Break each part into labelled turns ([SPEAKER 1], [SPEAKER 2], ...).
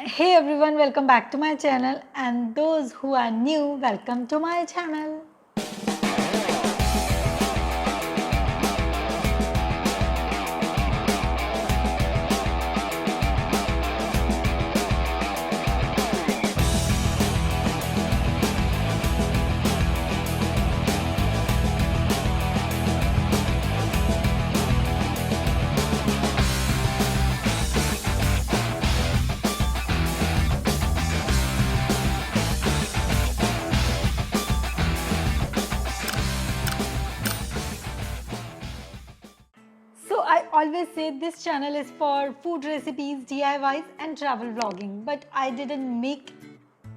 [SPEAKER 1] Hey everyone, welcome back to my channel, and those who are new, welcome to my channel. So I always say this channel is for food recipes, DIYs and travel vlogging, but I didn't make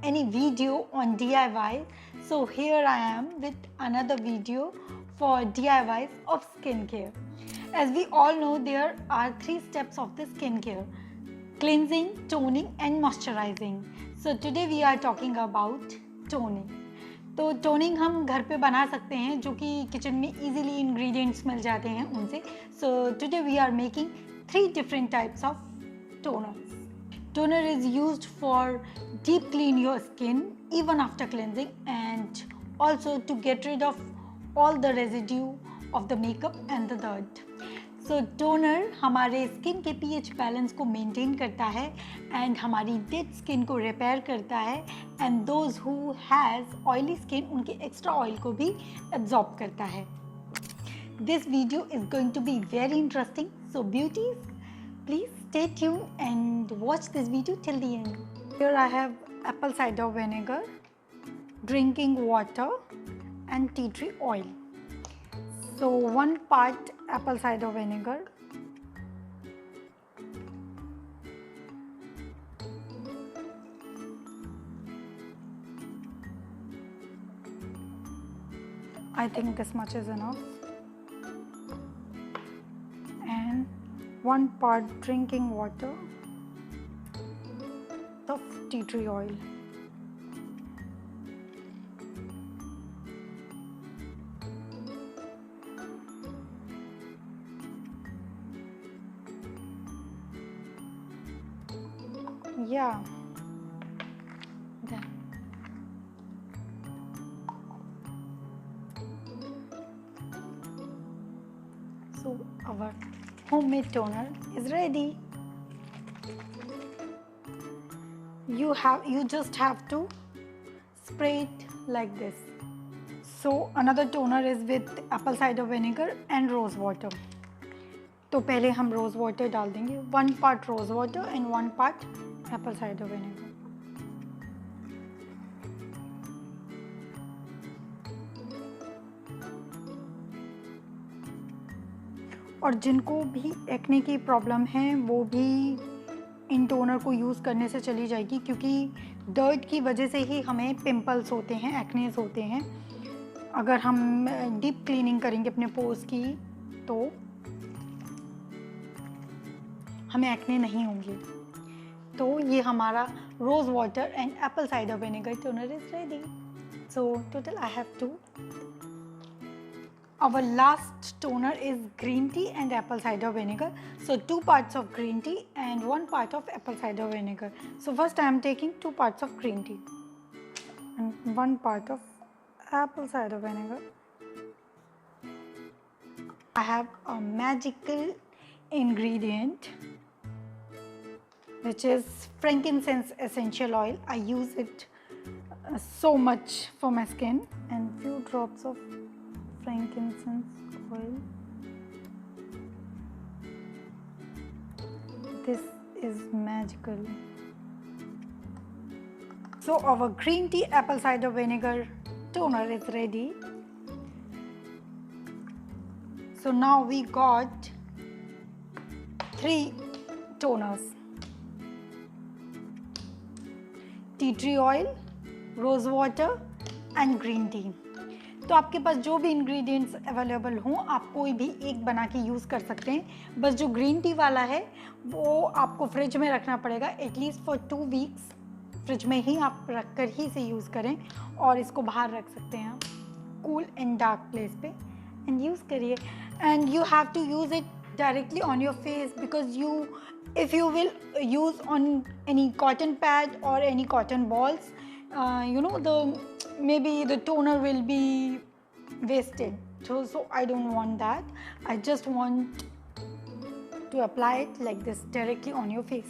[SPEAKER 1] any video on DIY. So here I am with another video for DIYs of skincare. As we all know, there are 3 steps of the skincare: cleansing, toning and moisturizing. So today we are talking about toning. तो toning हम घर पे बना सकते हैं, जो कि kitchen में इजीली इंग्रेडिएंट्स मिल जाते हैं उनसे. So today we are making 3 different types of toners. Toner is used for deep clean your skin even after cleansing, and also to get rid of all the residue of the makeup and the dirt. So toner हमारे skin के pH balance को maintain करता है and हमारी dead skin को repair करता है, and those who has oily skin उनके एक्स्ट्रा ऑयल को भी एब्जॉर्ब करता है. This video is going to be very interesting, so beauties, please stay tuned and watch this video till the end. Here I have apple cider vinegar, drinking water and tea tree oil. So 1 part apple cider vinegar, I think this much is enough, and 1 part drinking water of tea tree oil. Yeah, then so our homemade toner is ready. You just have to spray it like this. So another toner is with apple cider vinegar and rose water. तो पहले हम rose water डाल देंगे, 1 part rose water and 1 part apple cider vinegar. और जिनको भी acne की problem है वो भी इन टोनर को यूज़ करने से चली जाएगी, क्योंकि डर्ट की वजह से ही हमें पिंपल्स होते हैं, एक्नेस होते हैं. अगर हम डीप क्लीनिंग करेंगे अपने पोर्स की तो हमें एक्ने नहीं होंगे. तो ये हमारा rose water and apple cider vinegar toner is ready. So total I have 2. Our last toner is green tea and apple cider vinegar. So 2 parts of green tea and 1 part of apple cider vinegar. So first I am taking 2 parts of green tea and 1 part of apple cider vinegar. I have a magical ingredient which is frankincense essential oil. I use it so much for my skin, and few drops of frankincense oil. This is magical. So our green tea apple cider vinegar toner is ready. So now we got 3 toners: tea tree oil, rose water and green tea. तो आपके पास जो भी ingredients available हों आप कोई भी एक बना के यूज़ कर सकते हैं. बस जो ग्रीन टी वाला है वो आपको फ्रिज में रखना पड़ेगा एटलीस्ट फॉर 2 वीक्स. फ्रिज में ही आप रख कर ही से यूज़ करें, और इसको बाहर रख सकते हैं कूल एंड डार्क प्लेस पे, एंड यूज़ करिए. And you have to use it directly on your face, because if you will use on any cotton pad or any cotton balls, maybe the toner will be wasted. So I don't want that. I just want to apply it like this directly on your face.